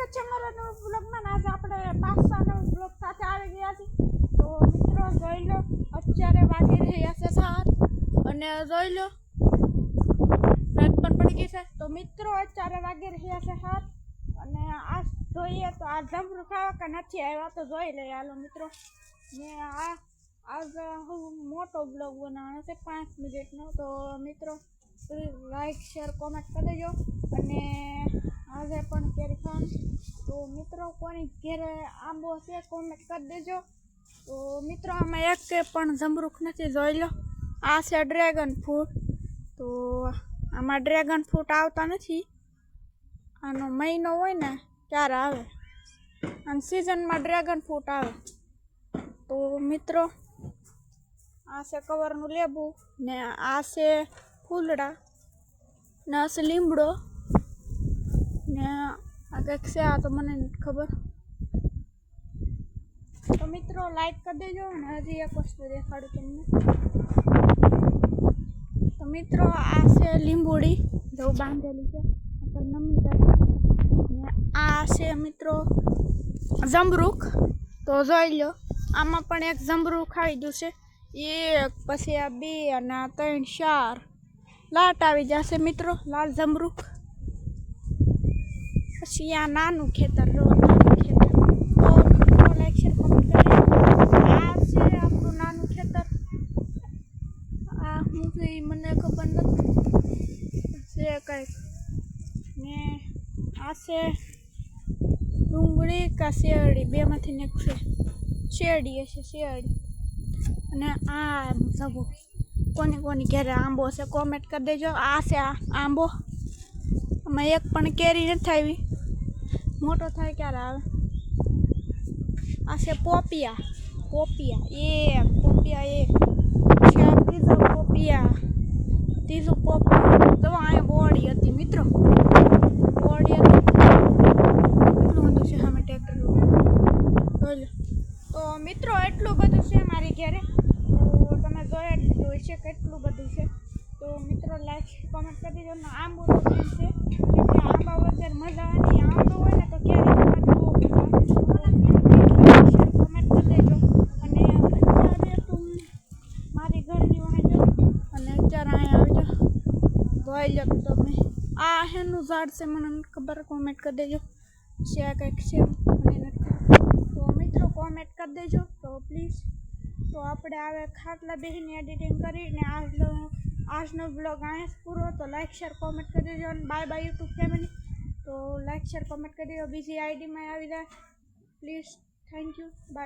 સ્વાગત છે મારા નવા બ્લોગમાં. આજે આપણે પાસ્તાનો બ્લોગ સાથે આવી ગયા છીએ. તો મિત્રો જોઈ લો, અત્યારે વાગી રહ્યા છે 7 અને જોઈ લો રાત પણ પડી ગઈ છે. તો મિત્રો અત્યારે વાગી રહ્યા છે 7 અને આ જોઈએ તો આ જમરૂ ખાવા કે નથી આવ્યા તો જોઈ લઈએ. હાલો મિત્રો, ને આજે હું મોટો બ્લોગ બનાવવાનો છે 5 મિનિટનો. તો મિત્રો પ્લીઝ લાઈક શેર કોમેન્ટ કરી દેજો. અને આજે પણ કેરી ખાવાનું. તો મિત્રો કોની ઘેરે આંબો છે કોમેન્ટ કરી દેજો. તો મિત્રો આમાં એક પણ જમરૂખ નથી, જોઈ લો. આ છે ડ્રેગન ફ્રૂટ. તો આમાં ડ્રેગન ફ્રૂટ આવતા નથી, આનો મહિનો હોય ને ત્યારે આવે, અને સિઝનમાં ડ્રેગન ફ્રૂટ આવે. તો મિત્રો આ છે કવરનું લેબુ, ને આ છે ફૂલડા, ને આ છે લીમડો, ને આ કંઈક છે, આ તો મને નથી ખબર. તો મિત્રો લાઈક કરી દેજો. અને હજી એક વસ્તુ દેખાડું તમને. તો મિત્રો આ છે લીંબુડી, જો બાંધેલી છે નમી જાય. ને આ છે મિત્રો જમરૂખ. તો જોઈ લો, આમાં પણ એક જમરૂખ આવી ગયું છે. એક પછી આ 2 અને આ 3 4 લાટ આવી જશે મિત્રો, લાલ જમરૂખ. પછી આ નાનું ખેતર, નાનું ખેતર. તો મિત્રો લાઈક શેર કોમેન્ટ કરી. આ છે આપણું નાનું ખેતર. આ હું છે મને ખબર નથી, છે કંઈક. ને આ છે ડુંગળી કા શેરડી, બેમાંથી એક છે. શેરડી હશે, શેરડી. અને આ સબો કોની ઘેરે આંબો છે કોમેન્ટ કરી દેજો. આ છે આ આંબો, આમાં એક પણ કેરી નથી આવી, મોટો થાય ક્યારે આવે. આ છે પોપિયા, એક છે. આ બીજો પોપિયા, ત્રીજું પોપિયા. તો અહીંયા બોડી હતી મિત્રો, બોડી હતી. કેટલું બધું છે સામે ટ્રેક્ટર. તો મિત્રો એટલું બધું છે મારી ઘેરે. તો તમે જોઈ છે કેટલું બધું છે. તો મિત્રો લાઈક કોમેન્ટ કરી દેજો. આંબો તો છે, કેમ કે આંબા વગર મજા નહીં. આંબો હોય ને તો કેરી ખાવાની બહુ મજા આવે. કોમેન્ટ કરી દેજો. અને અત્યારે તું મારી ઘરની વાંહે જો, અને અત્યારે અહીંયા આવી જાઓ, ધોઈ લો તમે. આ હેનું ઝાડ છે મને નથી ખબર, કોમેન્ટ કરી દેજો. છે કંઈક છે, મને નથી ખબર. તો મિત્રો કોમેન્ટ કરી દેજો. તો પ્લીઝ. તો આપણે આવે ખાટલા બેસીને એડિટિંગ કરીને આજનો બ્લોગ અહીંયા પૂરો. તો લાઈક શેર કોમેન્ટ કરી દેજો. અને બાય બાય યુટ્યુબ ફેમિલી. તો લાઈક શેર કોમેન્ટ કરી દેજો. બીજી આઈડીમાં આવી જાય પ્લીઝ. Thank you, by.